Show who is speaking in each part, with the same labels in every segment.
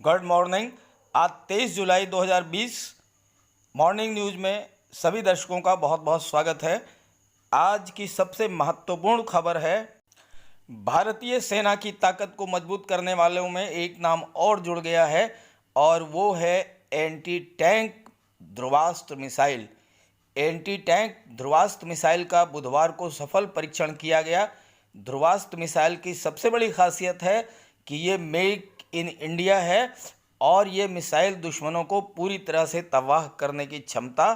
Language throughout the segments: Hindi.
Speaker 1: Good morning. आज 23 जुलाई 2020 मॉर्निंग न्यूज़ में सभी दर्शकों का बहुत बहुत स्वागत है। आज की सबसे महत्वपूर्ण खबर है, भारतीय सेना की ताकत को मजबूत करने वालों में एक नाम और जुड़ गया है और वो है anti tank Dhruvastra missile. Anti tank Dhruvastra missile का बुधवार को सफल परीक्षण किया गया। ध्रुवास्त्र मिसाइल की सबसे बड़ी खासियत है कि ये मेक इन इंडिया है और ये मिसाइल दुश्मनों को पूरी तरह से तबाह करने की क्षमता।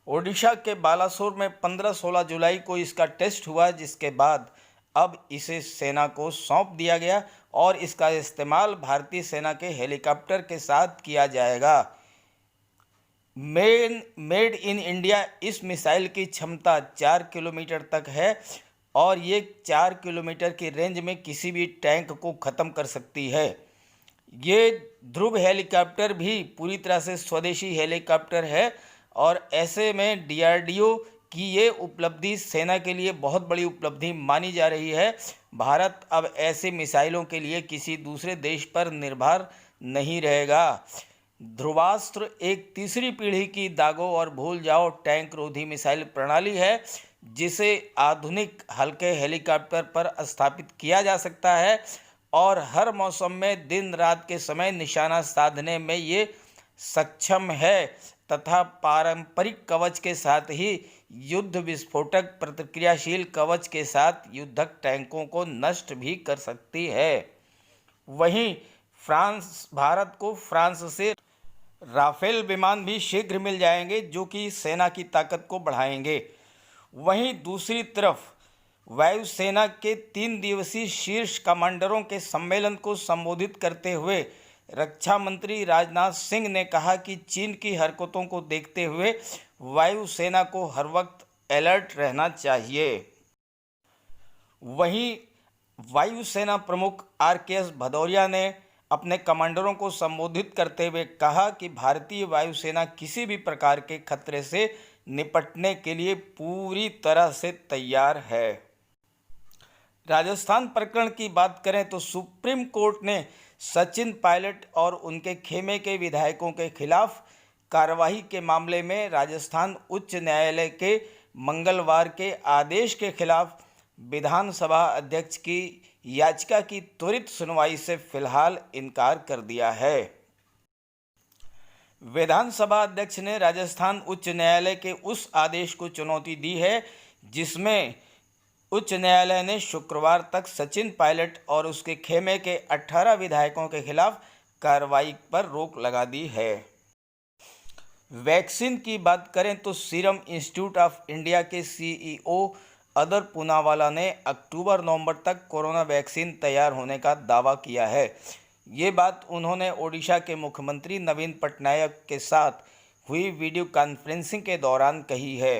Speaker 1: ओडिशा के बालासोर में 15-16 जुलाई को इसका टेस्ट हुआ, जिसके बाद अब इसे सेना को सौंप दिया गया और इसका इस्तेमाल भारतीय सेना के हेलीकॉप्टर के साथ किया जाएगा। मेड इन इंडिया इस मिसाइल की क्षमता 4 किलोमीटर तक है और ये 4 किलोमीटर की रेंज में किसी भी टैंक को ख़त्म कर सकती है। ये ध्रुव हेलीकॉप्टर भी पूरी तरह से स्वदेशी हेलीकॉप्टर है और ऐसे में डीआरडीओ की ये उपलब्धि सेना के लिए बहुत बड़ी उपलब्धि मानी जा रही है। भारत अब ऐसे मिसाइलों के लिए किसी दूसरे देश पर निर्भर नहीं रहेगा। ध्रुवास्त्र एक तीसरी पीढ़ी की दागो और भूल जाओ टैंक रोधी मिसाइल प्रणाली है, जिसे आधुनिक हल्के हेलीकॉप्टर पर स्थापित किया जा सकता है और हर मौसम में दिन रात के समय निशाना साधने में ये सक्षम है तथा पारंपरिक कवच के साथ ही युद्ध विस्फोटक प्रतिक्रियाशील कवच के साथ युद्धक टैंकों को नष्ट भी कर सकती है। वहीं भारत को फ्रांस से राफेल विमान भी शीघ्र मिल जाएंगे, जो कि सेना की ताकत को बढ़ाएंगे। वहीं दूसरी तरफ वायुसेना के 3 दिवसीय शीर्ष कमांडरों के सम्मेलन को संबोधित करते हुए रक्षा मंत्री राजनाथ सिंह ने कहा कि चीन की हरकतों को देखते हुए वायुसेना को हर वक्त अलर्ट रहना चाहिए। वहीं वायुसेना प्रमुख RKS भदौरिया ने अपने कमांडरों को संबोधित करते हुए कहा कि भारतीय वायुसेना किसी भी प्रकार के खतरे से निपटने के लिए पूरी तरह से तैयार है। राजस्थान प्रकरण की बात करें तो सुप्रीम कोर्ट ने सचिन पायलट और उनके खेमे के विधायकों के खिलाफ कार्रवाई के मामले में राजस्थान उच्च न्यायालय के मंगलवार के आदेश के खिलाफ विधानसभा अध्यक्ष की याचिका की त्वरित सुनवाई से फिलहाल इनकार कर दिया है। विधानसभा अध्यक्ष ने राजस्थान उच्च न्यायालय के उस आदेश को चुनौती दी है जिसमें उच्च न्यायालय ने शुक्रवार तक सचिन पायलट और उसके खेमे के 18 विधायकों के खिलाफ कार्रवाई पर रोक लगा दी है। वैक्सीन की बात करें तो सीरम इंस्टीट्यूट ऑफ इंडिया के CEO अदर पूनावाला ने अक्टूबर-नवंबर तक कोरोना वैक्सीन तैयार होने का दावा किया है। ये बात उन्होंने ओडिशा के मुख्यमंत्री नवीन पटनायक के साथ हुई वीडियो कॉन्फ्रेंसिंग के दौरान कही है।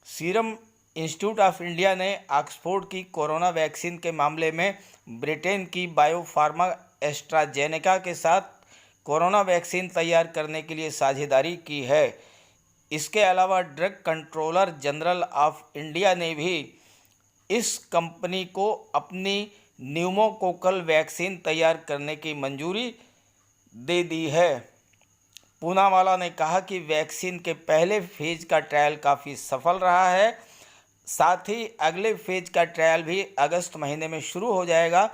Speaker 1: सीरम इंस्टीट्यूट ऑफ इंडिया ने ऑक्सफोर्ड की कोरोना वैक्सीन के मामले में ब्रिटेन की बायोफार्मा एस्ट्राजेनेका के साथ कोरोना वैक्सीन तैयार करने के लिए साझेदारी की है। इसके अलावा drug controller general of India ने भी इस कंपनी को अपनी न्यूमोकोकल वैक्सीन तैयार करने की मंजूरी दे दी है। पूनावाला ने कहा कि वैक्सीन के पहले फेज का ट्रायल काफ़ी सफल रहा है, साथ ही अगले फेज का ट्रायल भी अगस्त महीने में शुरू हो जाएगा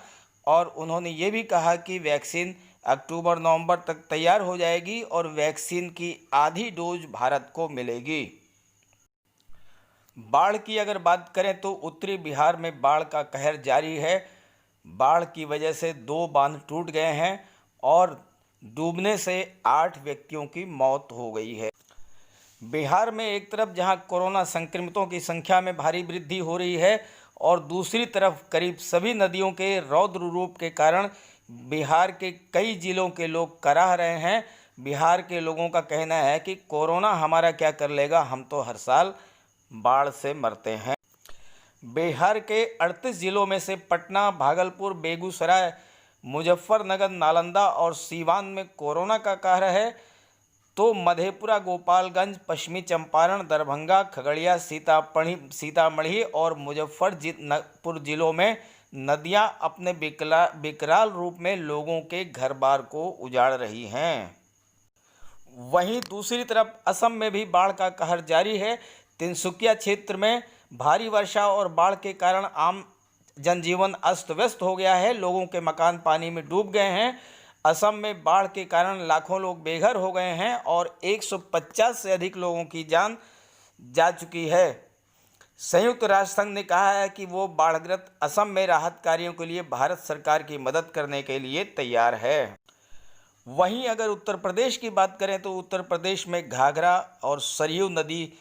Speaker 1: और उन्होंने ये भी कहा कि वैक्सीन अक्टूबर-नवंबर तक तैयार हो जाएगी और वैक्सीन की आधी डोज भारत को मिलेगी। बाढ़ की अगर बात करें तो उत्तरी बिहार में बाढ़ का कहर जारी है। बाढ़ की वजह से 2 बांध टूट गए हैं और डूबने से 8 व्यक्तियों की मौत हो गई है। बिहार में एक तरफ जहां कोरोना संक्रमितों की संख्या में भारी वृद्धि हो रही है और दूसरी तरफ करीब सभी नदियों के रौद्र रूप के कारण बिहार के कई जिलों के लोग कराह रहे हैं। बिहार के लोगों का कहना है कि कोरोना हमारा क्या कर लेगा, हम तो हर साल बाढ़ से मरते हैं। बिहार के 38 जिलों में से पटना, भागलपुर, बेगूसराय, मुजफ्फरनगर, नालंदा और सीवान में कोरोना का कहर है, तो मधेपुरा, गोपालगंज, पश्चिमी चंपारण, दरभंगा, खगड़िया, सीतामढ़ी और मुजफ्फरपुर जिलों में नदियां अपने विकराल रूप में लोगों के घर बार को उजाड़ रही हैं। वहीं दूसरी तरफ असम में भी बाढ़ का कहर जारी है। तिनसुकिया क्षेत्र में भारी वर्षा और बाढ़ के कारण आम जनजीवन अस्त व्यस्त हो गया है। लोगों के मकान पानी में डूब गए हैं। असम में बाढ़ के कारण लाखों लोग बेघर हो गए हैं और 150 से अधिक लोगों की जान जा चुकी है। संयुक्त राष्ट्र संघ ने कहा है कि वो बाढ़ग्रस्त असम में राहत कार्यों के लिए भारत सरकार की मदद करने के लिए तैयार है। वहीं अगर उत्तर प्रदेश की बात करें तो उत्तर प्रदेश में घाघरा और सरयू नदी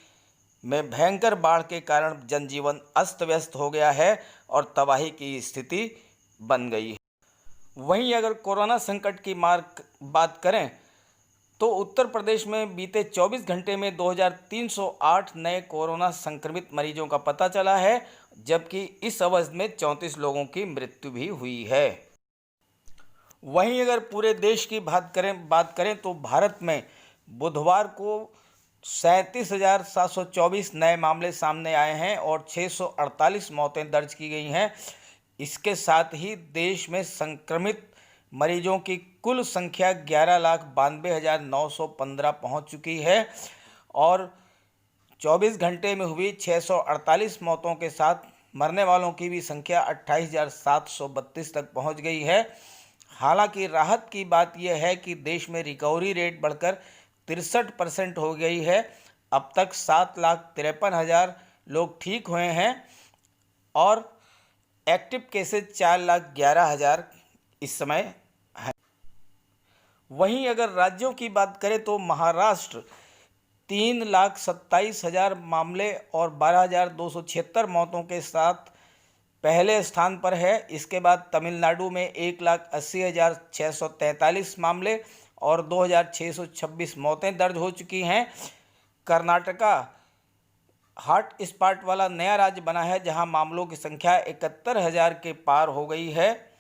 Speaker 1: में भयंकर बाढ़ के कारण जनजीवन अस्त व्यस्त हो गया है और तबाही की स्थिति बन गई है। वहीं अगर कोरोना संकट की बात करें तो उत्तर प्रदेश में बीते 24 घंटे में 2308 नए कोरोना संक्रमित मरीजों का पता चला है, जबकि इस अवधि में 34 लोगों की मृत्यु भी हुई है। वहीं अगर पूरे देश की बात करें तो भारत में बुधवार को 37,724 नए मामले सामने आए हैं और 648 मौतें दर्ज की गई हैं। इसके साथ ही देश में संक्रमित मरीजों की कुल संख्या 11,92,915 पहुंच चुकी है और 24 घंटे में हुई 648 मौतों के साथ मरने वालों की भी संख्या 28,732 तक पहुंच गई है। हालांकि राहत की बात यह है कि देश में रिकवरी रेट बढ़कर 63% हो गई है। अब तक 7,53,000 लोग ठीक हुए हैं और एक्टिव केसेज 4,11,000 इस समय है। वहीं अगर राज्यों की बात करें तो महाराष्ट्र 3,27,000 मामले और 12,276 मौतों के साथ पहले स्थान पर है। इसके बाद तमिलनाडु में 1,80,643 मामले और 2,626 मौतें दर्ज हो चुकी हैं। कर्नाटका हॉट स्पॉट वाला नया राज्य बना है जहां मामलों की संख्या 71,000 के पार हो गई है।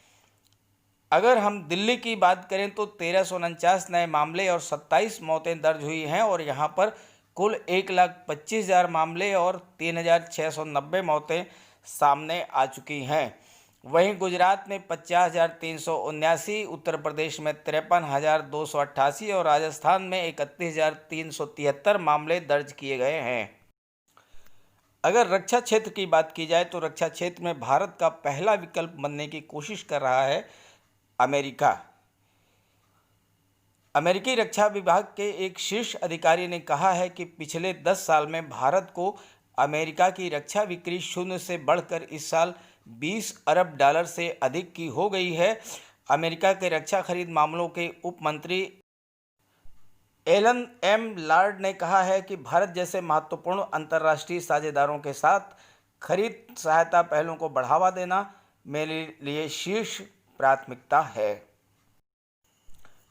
Speaker 1: अगर हम दिल्ली की बात करें तो 1,349 नए मामले और 27 मौतें दर्ज हुई हैं और यहां पर कुल 1,25,000 मामले और 3,690 मौतें सामने आ चुकी हैं। वहीं गुजरात में 50,379, उत्तर प्रदेश में 53,288 और राजस्थान में 31,373 मामले दर्ज किए गए हैं। अगर रक्षा क्षेत्र की बात की जाए तो रक्षा क्षेत्र में भारत का पहला विकल्प बनने की कोशिश कर रहा है अमेरिका। अमेरिकी रक्षा विभाग के एक शीर्ष अधिकारी ने कहा है कि पिछले 10 साल में भारत को अमेरिका की रक्षा बिक्री शून्य से बढ़कर इस साल $20 अरब से अधिक की हो गई है। अमेरिका के रक्षा खरीद मामलों के उप मंत्री एलन एम लार्ड ने कहा है कि भारत जैसे महत्वपूर्ण अंतर्राष्ट्रीय साझेदारों के साथ खरीद सहायता पहलों को बढ़ावा देना मेरे लिए शीर्ष प्राथमिकता है।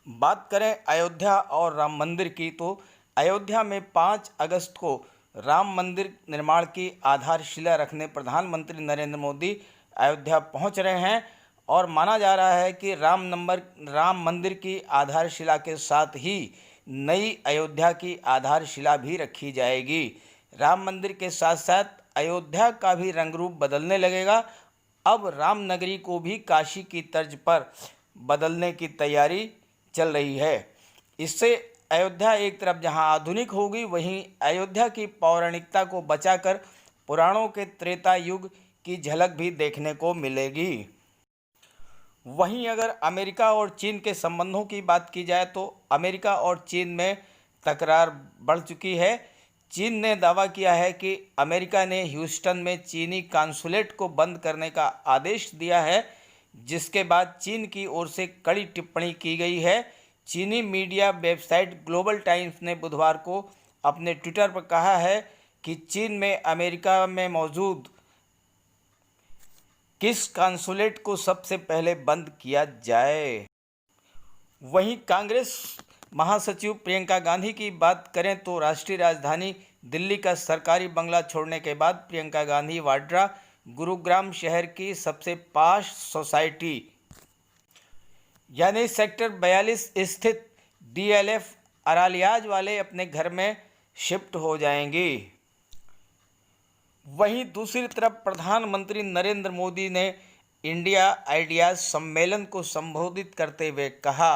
Speaker 1: बात करें अयोध्या और राम मंदिर की तो अयोध्या में 5 अगस्त को राम मंदिर निर्माण की आधारशिला रखने प्रधानमंत्री नरेंद्र मोदी अयोध्या पहुंच रहे हैं और माना जा रहा है कि राम मंदिर की आधारशिला के साथ ही नई अयोध्या की आधारशिला भी रखी जाएगी। राम मंदिर के साथ साथ अयोध्या का भी रंग रूप बदलने लगेगा। अब राम नगरी को भी काशी की तर्ज पर बदलने की तैयारी चल रही है। इससे अयोध्या एक तरफ जहां आधुनिक होगी, वहीं अयोध्या की पौराणिकता को बचाकर पुराणों के त्रेता युग की झलक भी देखने को मिलेगी। वहीं अगर अमेरिका और चीन के संबंधों की बात की जाए तो अमेरिका और चीन में तकरार बढ़ चुकी है। चीन ने दावा किया है कि अमेरिका ने ह्यूस्टन में चीनी कांसुलेट को बंद करने का आदेश दिया है, जिसके बाद चीन की ओर से कड़ी टिप्पणी की गई है। चीनी मीडिया वेबसाइट ग्लोबल टाइम्स ने बुधवार को अपने ट्विटर पर कहा है कि चीन में अमेरिका में मौजूद किस कांसुलेट को सबसे पहले बंद किया जाए। वहीं कांग्रेस महासचिव प्रियंका गांधी की बात करें तो राष्ट्रीय राजधानी दिल्ली का सरकारी बंगला छोड़ने के बाद प्रियंका गांधी वाड्रा गुरुग्राम शहर की सबसे पाश सोसाइटी यानी सेक्टर 42 स्थित DLF अरालियाज वाले अपने घर में शिफ्ट हो जाएंगी। वहीं दूसरी तरफ प्रधानमंत्री नरेंद्र मोदी ने इंडिया आइडियाज सम्मेलन को संबोधित करते हुए कहा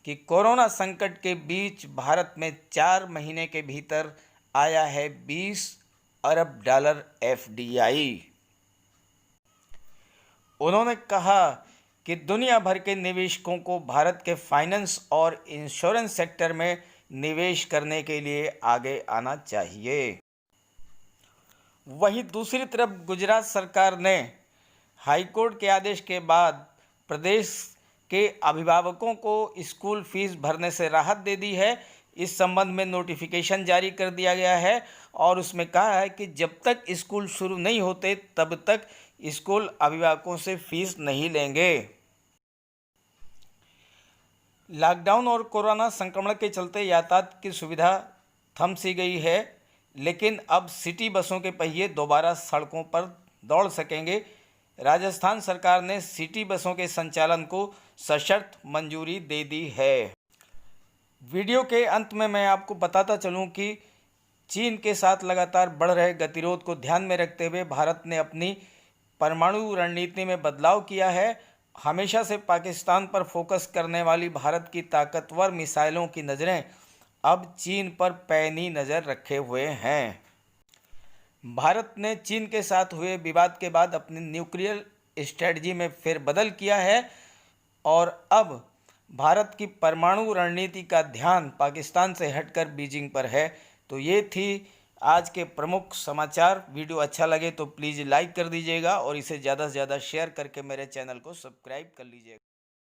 Speaker 1: कि कोरोना संकट के बीच भारत में 4 महीने के भीतर आया है $20 अरब FDI। उन्होंने कहा कि दुनिया भर के निवेशकों को भारत के फाइनेंस और इंश्योरेंस सेक्टर में निवेश करने के लिए आगे आना चाहिए। वहीं दूसरी तरफ गुजरात सरकार ने हाईकोर्ट के आदेश के बाद प्रदेश के अभिभावकों को स्कूल फीस भरने से राहत दे दी है। इस संबंध में नोटिफिकेशन जारी कर दिया गया है और उसमें कहा है कि जब तक स्कूल शुरू नहीं होते तब तक स्कूल अभिभावकों से फीस नहीं लेंगे। लॉकडाउन और कोरोना संक्रमण के चलते यातायात की सुविधा थम सी गई है, लेकिन अब सिटी बसों के पहिए दोबारा सड़कों पर दौड़ सकेंगे। राजस्थान सरकार ने सिटी बसों के संचालन को सशर्त मंजूरी दे दी है। वीडियो के अंत में मैं आपको बताता चलूं कि चीन के साथ लगातार बढ़ रहे गतिरोध को ध्यान में रखते हुए भारत ने अपनी परमाणु रणनीति में बदलाव किया है। हमेशा से पाकिस्तान पर फोकस करने वाली भारत की ताकतवर मिसाइलों की नज़रें अब चीन पर पैनी नज़र रखे हुए हैं। भारत ने चीन के साथ हुए विवाद के बाद अपनी न्यूक्लियर स्ट्रेटजी में फेरबदल किया है और अब भारत की परमाणु रणनीति का ध्यान पाकिस्तान से हटकर बीजिंग पर है। तो ये थी आज के प्रमुख समाचार। वीडियो अच्छा लगे तो प्लीज़ लाइक कर दीजिएगा और इसे ज़्यादा से ज़्यादा शेयर करके मेरे चैनल को सब्सक्राइब कर लीजिएगा।